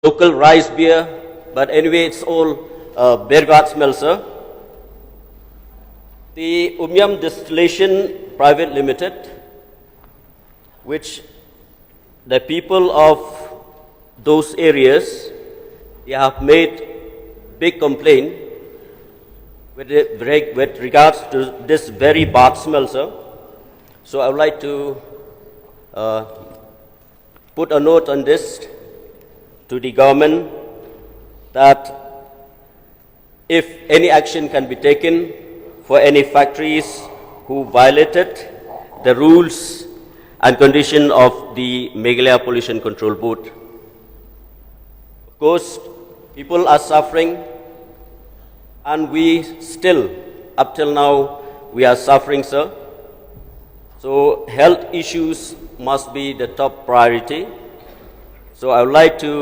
local rice beer, but anyway, it's all Bergat smell, sir. The Umyam Distillation Private Limited, which the people of those areas, they have made big complaint with regards to this very bad smell, sir. So I would like to put a note on this to the government that if any action can be taken for any factories who violated the rules and condition of the Meghalaya Pollution Control Board. Of course, people are suffering, and we still, up till now, we are suffering, sir. So health issues must be the top priority. So I would like to